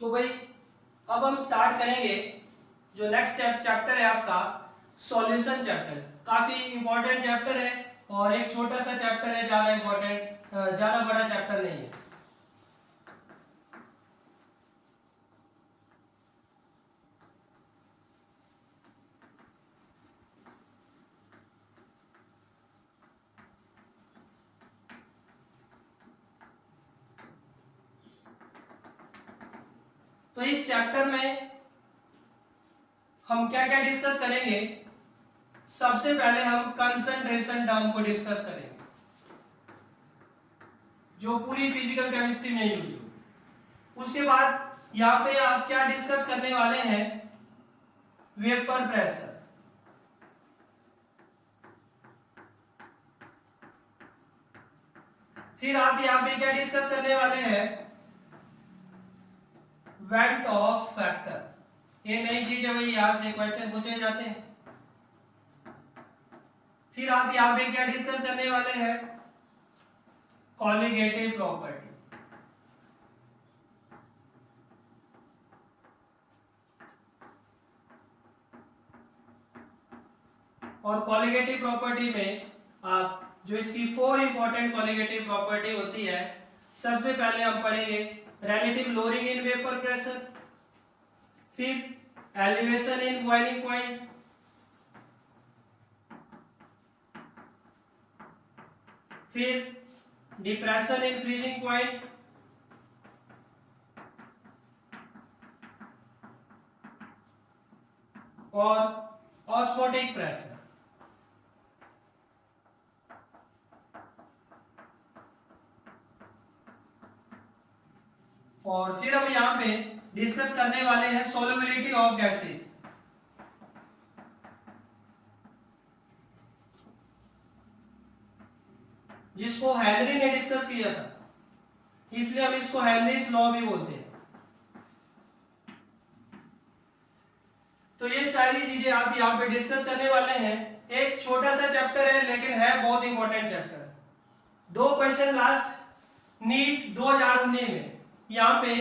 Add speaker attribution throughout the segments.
Speaker 1: तो भाई अब हम स्टार्ट करेंगे जो नेक्स्ट चैप्टर है आपका सॉल्यूशन चैप्टर। काफी इंपॉर्टेंट चैप्टर है और एक छोटा सा चैप्टर है, ज्यादा इंपॉर्टेंट ज्यादा बड़ा चैप्टर नहीं है। तो इस चैप्टर में हम क्या क्या डिस्कस करेंगे। सबसे पहले हम कंसंट्रेशन टर्म को डिस्कस करेंगे जो पूरी फिजिकल केमिस्ट्री में यूज हो। उसके बाद यहाँ पे आप क्या डिस्कस करने वाले हैं, वेपर प्रेशर। फिर आप यहाँ पे क्या डिस्कस करने वाले हैं, वेंट ऑफ फैक्टर। ये नई चीज है भाई, यहां से क्वेश्चन पूछे जाते हैं। फिर आप यहाँ पे क्या डिस्कस करने वाले हैं, कॉलिगेटिव प्रॉपर्टी। और कॉलिगेटिव प्रॉपर्टी में आप जो इसकी 4 इंपॉर्टेंट कॉलिगेटिव प्रॉपर्टी होती है, सबसे पहले हम पढ़ेंगे relative lowering in vapor pressure, फिर elevation in boiling point, फिर depression in freezing point, और osmotic pressure। और फिर हम यहाँ पे डिस्कस करने वाले हैं सोल्युबिलिटी ऑफ गैसेज। जिसको हेनरी ने डिस्कस किया था, इसलिए हम इसको हेनरीज लॉ भी बोलते हैं। तो ये सारी चीजें आप यहाँ पे डिस्कस करने वाले हैं। एक छोटा सा चैप्टर है लेकिन है बहुत important chapter. 2 question last NEET 2019 में यहाँ पे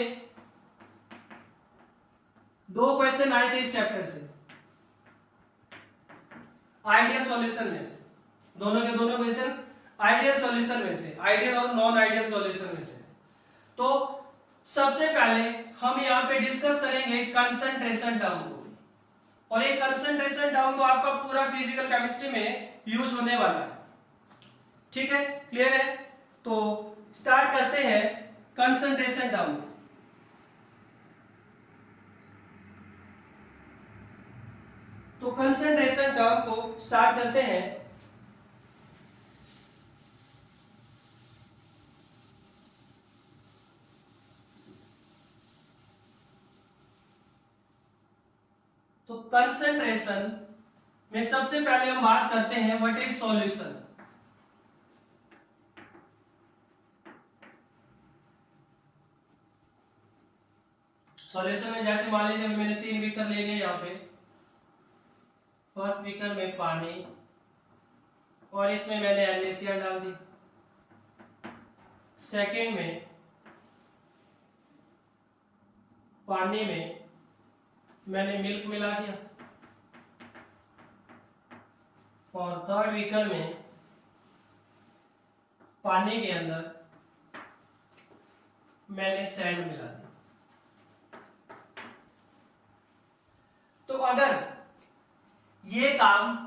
Speaker 1: 2 क्वेश्चन आए थे इस चैप्टर से, आइडियल सॉल्यूशन में से। दोनों के दोनों क्वेश्चन आइडियल सॉल्यूशन में से, आइडियल और नॉन आइडियल सॉल्यूशन में से। तो सबसे पहले हम यहाँ पे डिस्कस करेंगे कंसंट्रेशन टर्म को। और एक कंसंट्रेशन टर्म तो आपका पूरा फिजिकल केमिस्ट्री में यूज होने वाला है। ठीक है, क्लियर है? तो स्टार्ट करते हैं कंसंट्रेशन टर्म। तो कंसंट्रेशन टर्म को स्टार्ट करते हैं। तो कंसंट्रेशन में सबसे पहले हम बात करते हैं व्हाट इज सॉल्यूशन। सॉल्यूशन में जैसे मान लीजिए मैंने 3 बीकर ले लिए यहाँ पे। फर्स्ट बीकर में पानी और इसमें मैंने NaCl डाल दी। सेकेंड में पानी में मैंने मिल्क मिला दिया। और थर्ड बीकर में पानी के अंदर मैंने सैंड मिला दिया। तो अगर ये काम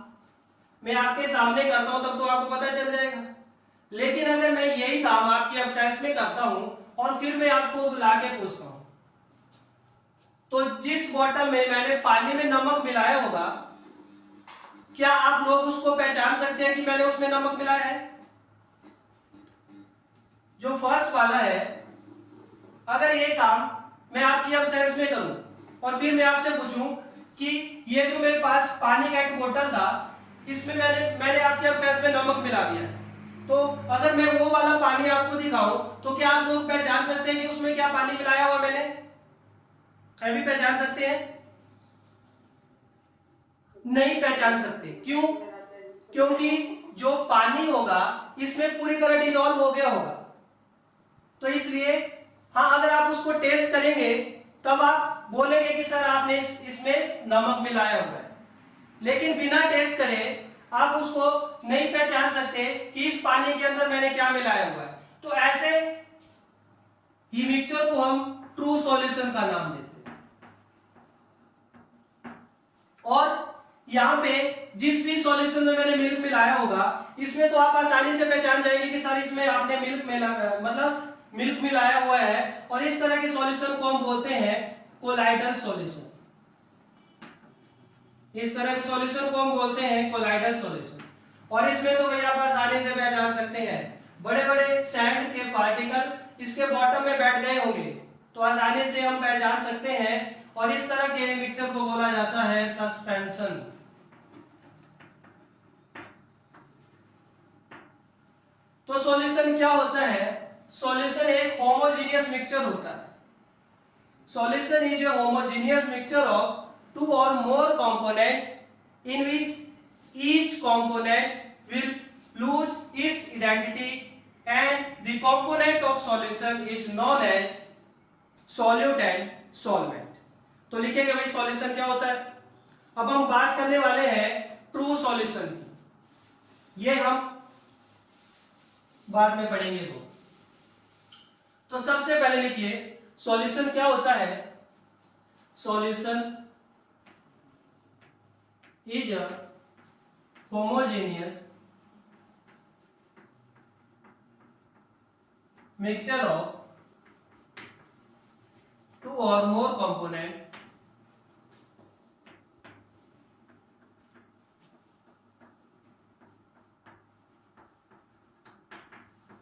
Speaker 1: मैं आपके सामने करता हूं तब तो आपको पता चल जाएगा। लेकिन अगर मैं यही काम आपकी अब्सेस में करता हूं और फिर मैं आपको बुला के पूछता हूं, तो जिस बोतल में मैंने पानी में नमक मिलाया होगा, क्या आप लोग उसको पहचान सकते हैं कि मैंने उसमें नमक मिलाया है? जो फर्स्ट वाला है, अगर ये काम मैं आपकी अब्सेस में करूं और फिर मैं आपसे पूछूं कि ये जो मेरे पास पानी का एक बोतल था, इसमें मैंने आपके अब्सेस में नमक मिला दिया है, तो अगर मैं वो वाला पानी आपको दिखाऊं तो क्या आप लोग पहचान सकते हैं कि उसमें क्या पानी मिलाया हुआ मैंने? अभी पहचान सकते हैं? नहीं पहचान सकते। क्यों? क्योंकि जो पानी होगा इसमें पूरी तरह डिसॉल्व हो गया होगा। तो इसलिए हाँ, अगर आप उसको टेस्ट करेंगे तब आप बोलेंगे कि सर आपने इसमें नमक मिलाया हुआ है, लेकिन बिना टेस्ट करे आप उसको नहीं पहचान सकते कि इस पानी के अंदर मैंने क्या मिलाया हुआ है। तो ऐसे ही मिक्सचर को हम ट्रू सॉल्यूशन का नाम देते हैं। और यहां पे जिस भी सॉल्यूशन में मैंने मिल्क मिलाया होगा, इसमें तो आप आसानी से पहचान जाएंगे कि सर इसमें आपने मिल्क मिलाया हुआ है, और इस तरह के सॉल्यूशन को हम बोलते हैं कोलाइडल सॉल्यूशन। इस तरह के सॉल्यूशन को हम बोलते हैं कोलाइडल सॉल्यूशन। और इसमें तो भैया आप आसानी से पहचान सकते हैं, बड़े बड़े सैंड के पार्टिकल इसके बॉटम में बैठ गए होंगे, तो आसानी से हम पहचान सकते हैं। और इस तरह के मिक्सचर को बोला जाता है सस्पेंशन। तो सॉल्यूशन क्या होता है? सॉल्यूशन एक होमोजेनियस मिक्सचर होता है। Solution is a homogeneous mixture of two or more component in which each component will lose its identity and the component of solution is known as solute and solvent। तो लिखेंगे भाई solution क्या होता है। अब हम बात करने वाले हैं ट्रू सॉल्यूशन की, ये हम बाद में पढ़ेंगे। तो सबसे पहले लिखिए सॉल्यूशन क्या होता है। Solution is a homogeneous mixture of two or more component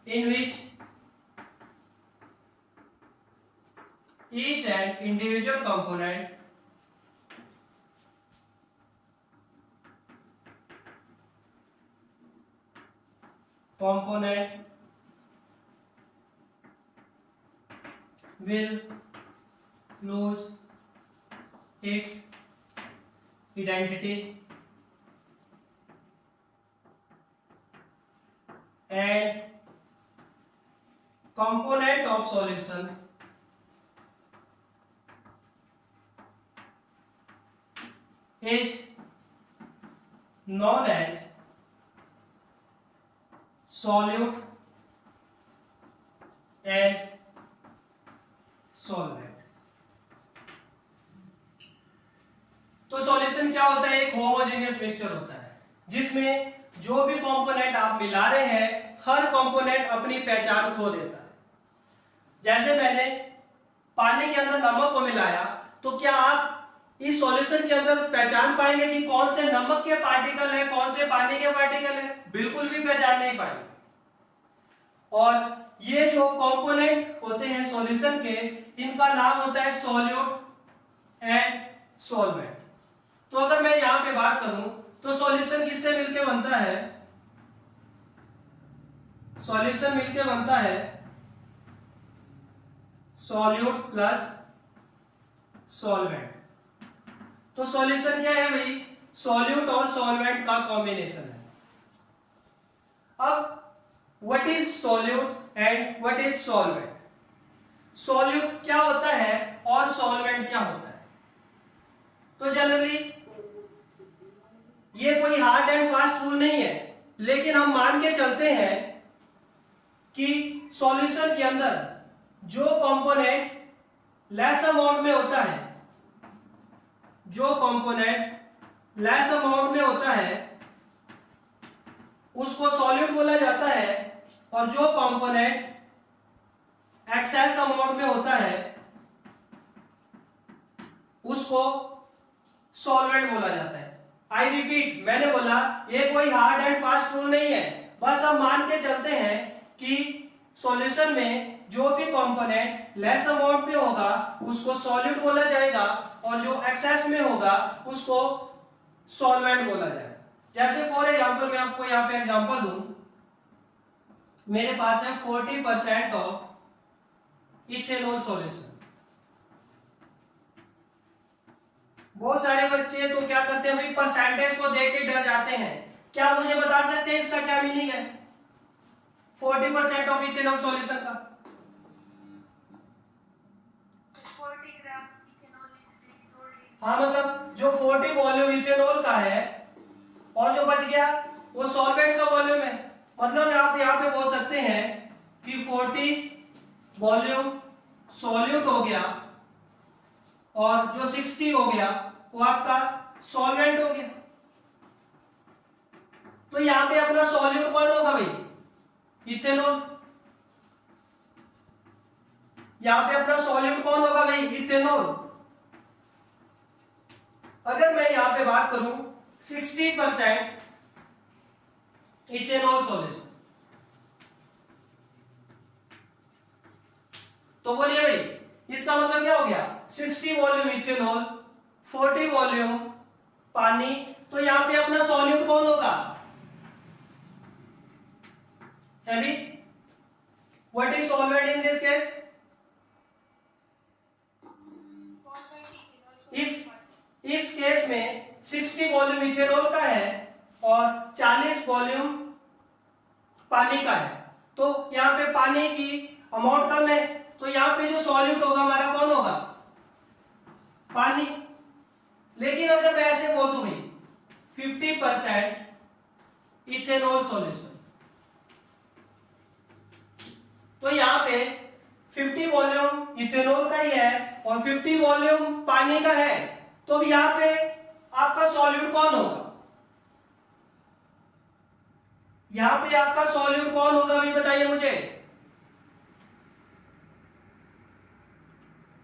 Speaker 1: in which each and individual component will lose its identity and component of solution is known as solute and solvent। तो solution क्या होता है? एक homogeneous mixture होता है जिसमें जो भी कंपोनेंट आप मिला रहे हैं, हर कंपोनेंट अपनी पहचान खो देता है। जैसे मैंने पानी के अंदर नमक को मिलाया, तो क्या आप इस सॉल्यूशन के अंदर पहचान पाएंगे कि कौन से नमक के पार्टिकल है, कौन से पानी के पार्टिकल है? बिल्कुल भी पहचान नहीं पाएंगे। और ये जो कंपोनेंट होते हैं सॉल्यूशन के, इनका नाम होता है सॉल्यूट एंड सॉल्वेंट। तो अगर मैं यहां पे बात करूं तो सॉल्यूशन किससे मिलके बनता है? सॉल्यूशन मिलके बनता है सॉल्यूट प्लस सॉल्वेंट। तो सॉल्यूशन क्या है भाई? सॉल्यूट और सॉल्वेंट का कॉम्बिनेशन है। अब what is solute and what is solvent? Solute क्या होता है और सॉल्वेंट क्या होता है? तो जनरली ये कोई हार्ड एंड फास्ट रूल नहीं है, लेकिन हम मान के चलते हैं कि सॉल्यूशन के अंदर जो कंपोनेंट लेस अमाउंट में होता है, जो कंपोनेंट लेस अमाउंट में होता है उसको सॉल्यूट बोला जाता है, और जो कंपोनेंट एक्सेस अमाउंट में होता है उसको सॉल्वेंट बोला जाता है। आई रिपीट, मैंने बोला ये कोई हार्ड एंड फास्ट रूल नहीं है, बस हम मान के चलते हैं कि सॉल्यूशन में जो भी कंपोनेंट लेस अमाउंट में होगा उसको सॉल्यूट बोला जाएगा, और जो एक्सेस में होगा उसको सॉल्वेंट बोला जाएगा। जैसे फॉर एग्जांपल मैं आपको यहां पे एग्जांपल दूं, मेरे पास है 40% ऑफ इथेनॉल सॉल्यूशन। बहुत सारे बच्चे तो क्या करते हैं भाई, परसेंटेज को देख के डर जाते हैं। क्या मुझे बता सकते हैं इसका क्या मीनिंग है 40% ऑफ इथेनॉल सॉल्यूशन का?
Speaker 2: 40 ग्राम।
Speaker 1: हाँ मतलब जो 40 वॉल्यूम इथेनॉल का है और जो बच गया वो सॉल्वेंट का वॉल्यूम है। मतलब आप यहाँ पे बोल सकते हैं कि 40 वॉल्यूम सॉल्यूट हो गया और जो 60 हो गया वो आपका सॉल्वेंट हो गया। तो यहाँ पे अपना सॉल्यूट कौन होगा भाई? इथेनॉल। यहाँ पे अपना सॉल्यूट कौन होगा भाई? इथेनॉल। अगर मैं यहाँ पे बात करूं 60% इथेनॉल सॉल्यूशन, तो बोलिए भाई इसका मतलब क्या हो गया? 60 वॉल्यूम इथेनॉल, 40 वॉल्यूम पानी। तो यहाँ पे अपना सॉल्यूट कौन होगा? Heavy. What is solvent in this case? इस केस में 60 वॉल्यूम इथेनॉल का है और 40 वॉल्यूम पानी का है। तो यहाँ पे पानी की अमाउंट कम है, तो यहाँ पे जो सॉल्यूट होगा हमारा कौन होगा? पानी। लेकिन अगर मैं ऐसे बोल दूं भाई 50% इथेनॉल सॉल्यूशन, तो यहाँ पे 50 वॉल्यूम इथेनॉल का ही है और 50 वॉल्यूम पानी का है। तो यहाँ पे आपका सॉल्यूट कौन होगा? यहाँ पे आपका सॉल्यूट कौन होगा भाई बताइए मुझे।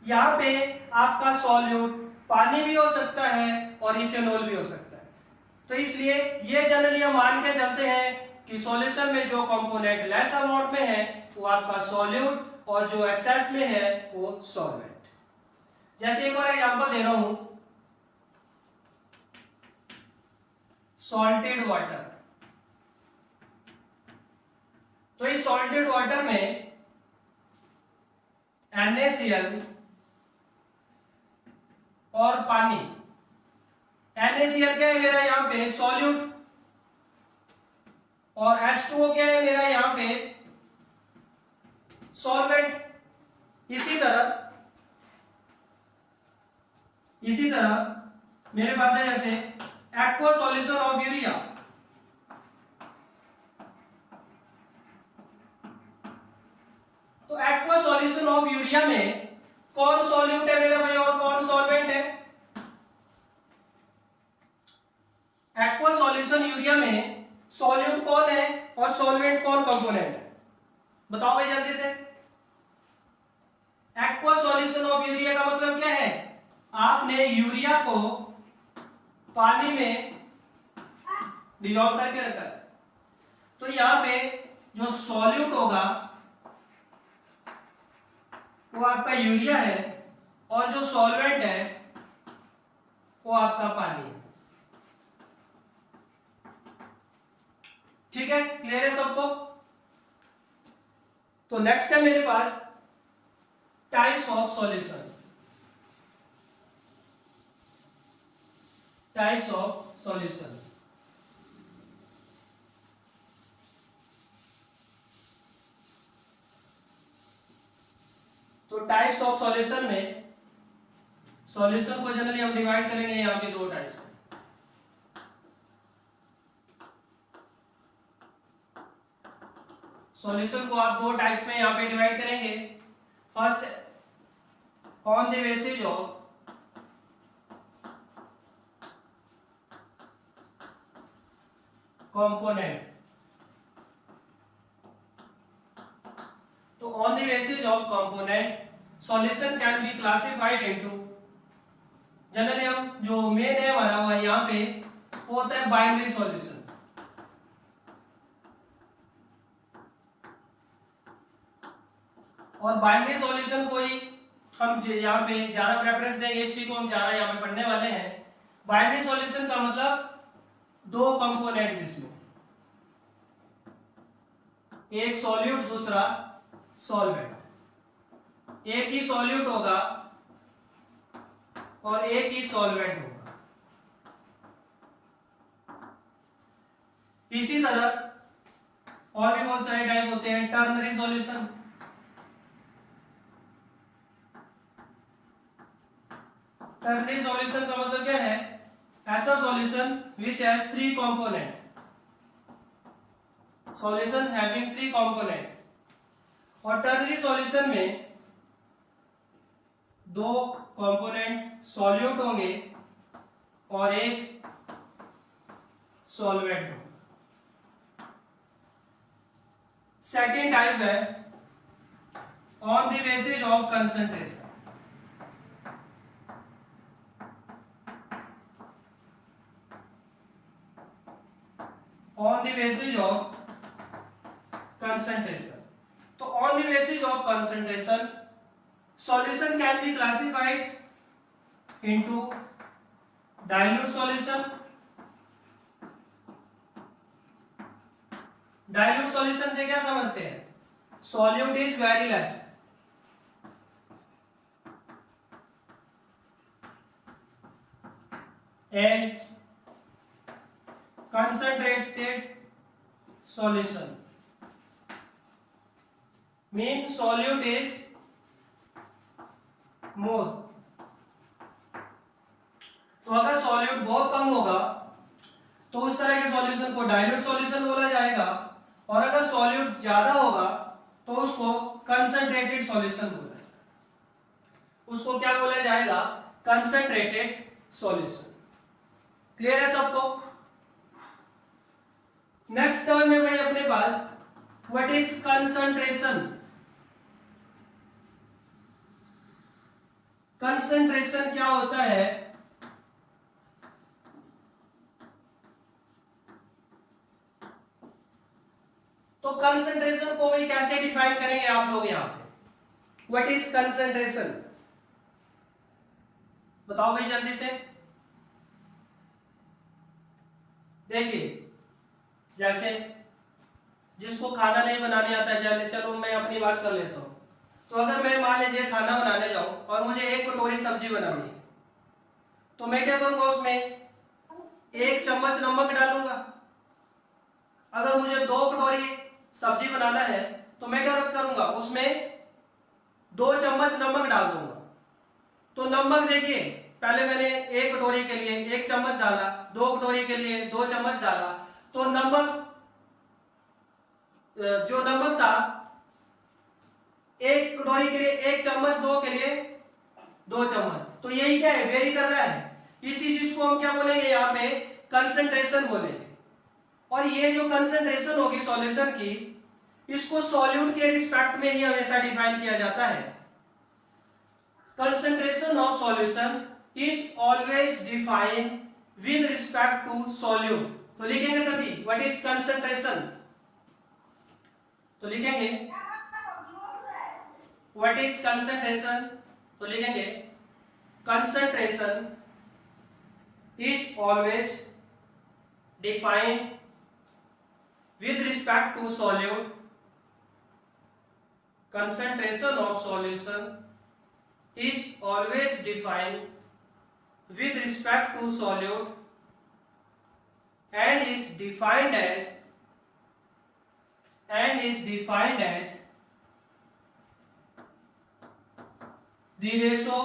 Speaker 1: यहाँ पे आपका सॉल्यूट पानी भी हो सकता है और इथेनॉल भी हो सकता है। तो इसलिए ये जनरली हम मान के चलते हैं कि सॉल्यूशन में जो कंपोनेंट लेस अमाउंट में है वो आपका सॉल्यूट और जो एक्सेस में है वो सॉल्वेंट। जैसे एक और एग्जांपल दे रहा हूं, सॉल्टेड वाटर। तो इस सॉल्टेड वाटर में NaCl और पानी। NaCl क्या है मेरा यहाँ पे? सॉल्यूट। और H2O क्या है मेरा यहाँ पे? सॉल्वेंट। इसी तरह मेरे पास है जैसे एक्वा सॉल्यूशन ऑफ यूरिया। तो एक्वा सॉल्यूशन ऑफ यूरिया में कौन सॉल्यूट है मेरे भाई और कौन सॉल्वेंट है? एक्वा सॉल्यूशन यूरिया में सॉल्यूट कौन है और सॉल्वेंट कौन कंपोनेंट है? बताओ भाई जल्दी से। एक्वा सॉल्यूशन ऑफ यूरिया का मतलब क्या है? आपने यूरिया को पानी में डिसॉल्व करके रखा है। तो यहां पे जो सॉल्यूट होगा वो आपका यूरिया है और जो सॉल्वेंट है वो आपका पानी है। ठीक है, क्लियर है सबको? तो नेक्स्ट है मेरे पास types of solution. Types of solution. तो टाइप्स ऑफ सॉल्यूशन में सॉल्यूशन को जनरली हम डिवाइड करेंगे यहां पे दो टाइप्स में। सॉल्यूशन को आप दो टाइप्स में यहां पे डिवाइड करेंगे। First on the basis of component. तो on the basis of component solution can be classified into, generally हम जो मेन है हमारा हुआ यहाँ पे वो होता है बाइनरी सॉल्यूशन। और बाइनरी सॉल्यूशन को ही हम यहाँ पे ज्यादा प्रेफरेंस देंगे, इसी को हम ज्यादा यहाँ पे पढ़ने वाले हैं। बाइनरी सॉल्यूशन का मतलब दो कंपोनेंट जिसमें एक सॉल्यूट दूसरा सॉल्वेंट। एक ही सॉल्यूट होगा और एक ही सॉल्वेंट होगा। इसी तरह और भी बहुत सारे टाइप होते हैं। टर्नरी सॉल्यूशन, टर्नरी सॉल्यूशन का मतलब क्या है? ऐसा solution which has three component, solution having three component. और टर्नरी सॉल्यूशन में दो कंपोनेंट सॉल्यूट होंगे और एक सॉल्वेंट होगा। सेकेंड टाइप है on the basis of concentration. On the basis of concentration, तो on the basis of concentration solution can be classified into dilute solution, dilute solution से क्या समझते हैं? solute is very less and concentrated solution mean solute is मोर। तो अगर solute बहुत कम होगा तो उस तरह के सॉल्यूशन को डाइल्यूट सॉल्यूशन बोला जाएगा, और अगर सॉल्यूट ज्यादा होगा तो उसको कंसंट्रेटेड सॉल्यूशन बोला जाएगा। उसको क्या बोला जाएगा? Concentrated solution. क्लियर है सबको? नेक्स्ट टर्म है भाई अपने पास व्हाट इज कंसंट्रेशन। कंसंट्रेशन क्या होता है? तो कंसंट्रेशन को भी कैसे डिफाइन करेंगे आप लोग यहां पे? What is concentration? बताओ भाई जल्दी से। देखिए, जैसे जिसको खाना नहीं बनाने आता है, चलो मैं अपनी बात कर लेता हूं। तो अगर मैं मान लीजिए खाना बनाने जाऊं और मुझे एक कटोरी सब्जी बनानी है, तो मैं क्या करूंगा? उसमें एक चम्मच नमक डालूंगा। अगर मुझे 2 कटोरी सब्जी बनाना है तो मैं क्या करूंगा? उसमें 2 चम्मच नमक डाल दूंगा। तो नमक देखिए, पहले मैंने एक कटोरी के लिए 1 चम्मच डाला, 2 कटोरी के लिए 2 चम्मच डाला, तो नमक जो नमक था एक कटोरी के लिए 1 चम्मच, 2 के लिए 2 चम्मच, तो यही क्या है? वेरी कर रहा है। इसी चीज को हम क्या बोलेंगे? यहाँ पे कंसंट्रेशन बोलेंगे। और ये जो कंसंट्रेशन होगी सॉल्यूशन की, इसको सॉल्यूट के रिस्पेक्ट में ही हमेशा डिफाइन किया जाता है। Concentration of solution is always defined with respect to solute. तो लिखेंगे सभी व्हाट इज कंसंट्रेशन। तो लिखेंगे व्हाट इज कंसंट्रेशन, तो लिखेंगे concentration is always defined with respect to solute. Concentration of solution is always defined with respect to solute and is defined as the ratio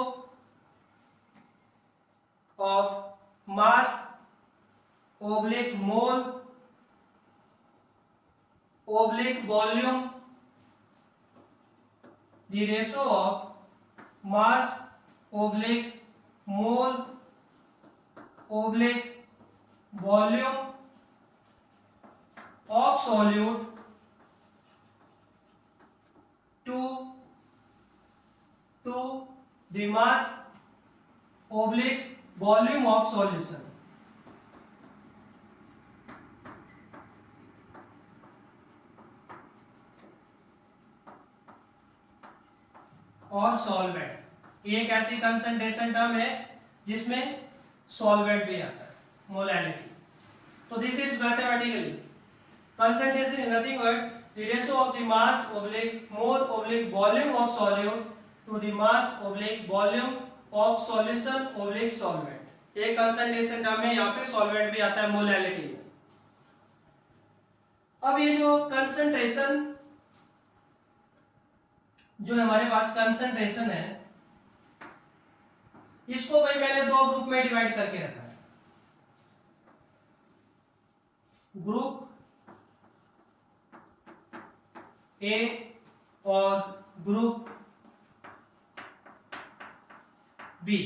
Speaker 1: of mass oblique mole oblique volume, the ratio of mass oblique mole oblique volume of solute to the mass oblique volume of solution। और solvent, ये एक ऐसी concentration term है जिसमें solvent भी आता है, molality. तो this is mathematically concentration is nothing but the ratio of the mass oblique mole oblique volume of solute to the mass oblique volume of solution oblique solvent. ये concentration term है, यहाँ पे solvent भी आता है molality में। अब ये जो कंसंट्रेशन जो हमारे पास कंसंट्रेशन है, इसको भाई मैंने दो ग्रुप में डिवाइड करके रखा है, ग्रुप ए और ग्रुप बी।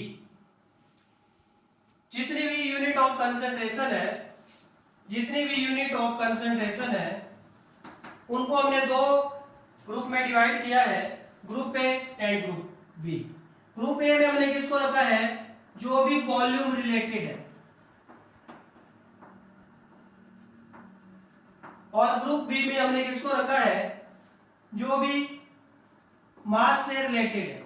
Speaker 1: जितनी भी यूनिट ऑफ कंसंट्रेशन है, जितनी भी यूनिट ऑफ कंसंट्रेशन है उनको हमने दो ग्रुप में डिवाइड किया है, group A and group B. Group A में हमने किसको रखा है, जो भी वॉल्यूम रिलेटेड है, और ग्रुप बी में हमने किसको रखा है, जो भी मास से रिलेटेड है।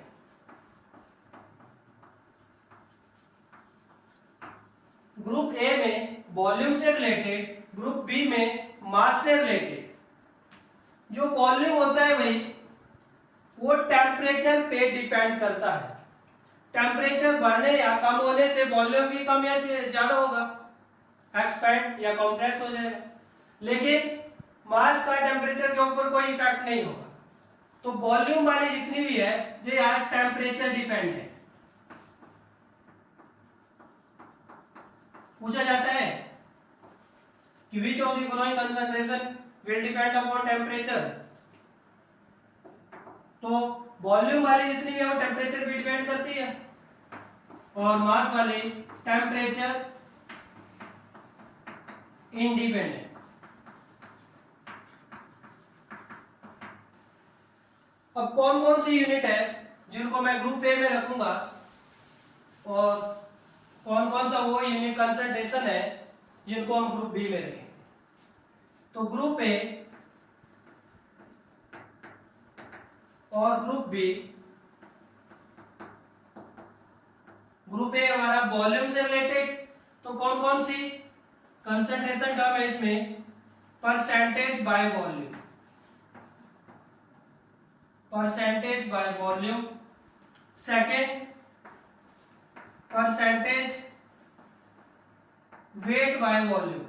Speaker 1: ग्रुप ए में वॉल्यूम से रिलेटेड, ग्रुप बी में मास से रिलेटेड। जो वॉल्यूम होता है भाई वो टेम्परेचर पे डिपेंड करता है। टेम्परेचर बढ़ने या कम होने से वॉल्यूम भी कम या ज्यादा होगा, एक्सपैंड या कॉम्प्रेस हो जाएगा। लेकिन मास का टेम्परेचर के ऊपर कोई इफेक्ट नहीं होगा। तो वॉल्यूम वाली जितनी भी है दे आर टेम्परेचर डिपेंडेंट। पूछा जाता है कि which of the following concentration will depend upon temperature. तो वॉल्यूम वाली जितनी भी है वो टेम्परेचर पे डिपेंड करती है, और मास वाली टेम्परेचर इंडिपेंडेंट। अब कौन कौन सी यूनिट है जिनको मैं ग्रुप ए में रखूंगा, और कौन कौन सा वो यूनिट कंसंट्रेशन है जिनको हम ग्रुप बी में रखेंगे। तो ग्रुप ए और ग्रुप बी, ग्रुप ए हमारा वॉल्यूम से रिलेटेड, तो कौन कौन सी कंसंट्रेशन टर्म है इसमें, percentage by volume, percentage by volume. Second percentage weight by volume.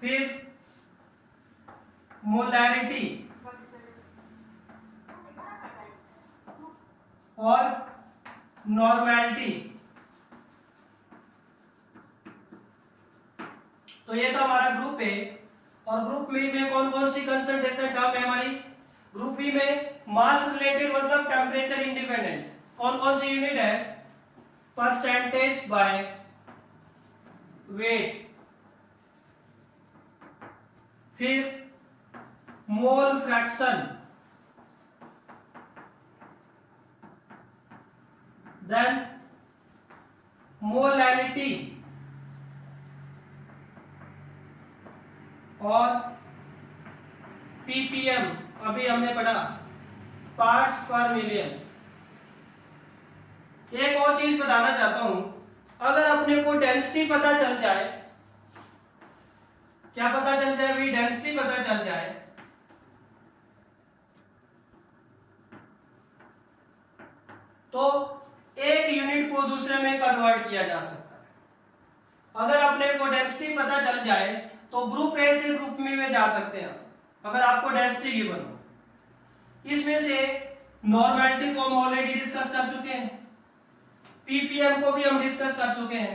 Speaker 1: फिर मोलैरिटी और नॉर्मेलिटी। तो ये था हमारा ग्रुप ए। और ग्रुप बी में कौन कौन सी कंसंट्रेशन टर्म है हमारी, ग्रुप बी में मास रिलेटेड मतलब टेम्परेचर इंडिपेंडेंट। कौन कौन सी यूनिट है, परसेंटेज बाय वेट, फिर मोल फ्रैक्शन, देन मोलैलिटी और पीपीएम, अभी हमने पढ़ा पार्ट्स पर मिलियन। एक और चीज बताना चाहता हूं, अगर अपने को डेंसिटी पता चल जाए, क्या पता चल जाए भाई, डेंसिटी पता चल जाए, तो एक यूनिट को दूसरे में कन्वर्ट किया जा सकता है। अगर अपने को डेंसिटी पता चल जाए तो ग्रुप ए से ग्रुप बी में जा सकते हैं। अगर आपको डेंसिटी गिवन हो, इसमें से नॉर्मेलिटी को हम ऑलरेडी डिस्कस कर चुके हैं, पीपीएम को भी हम डिस्कस कर चुके हैं।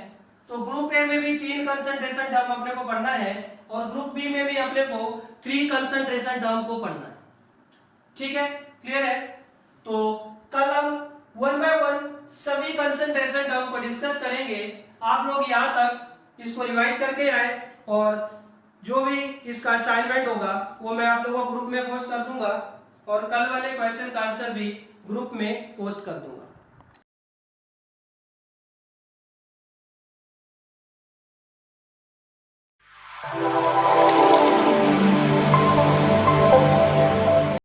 Speaker 1: तो ग्रुप ए में भी 3 कंसंट्रेशन टर्म अपने को पढ़ना है, और ग्रुप बी में भी अपने को 3 कंसंट्रेशन टर्म को पढ़ना है। ठीक है, क्लियर है। तो कल हम 1 बाय 1 सभी कंसंट्रेशन टर्म को डिस्कस करेंगे। आप लोग यहां तक इसको रिवाइज करके आए, और जो भी इसका असाइनमेंट होगा वो मैं आप लोगों को ग्रुप में पोस्ट कर दूंगा, और कल वाले क्वेश्चन का आंसर भी ग्रुप में पोस्ट कर दूंगा।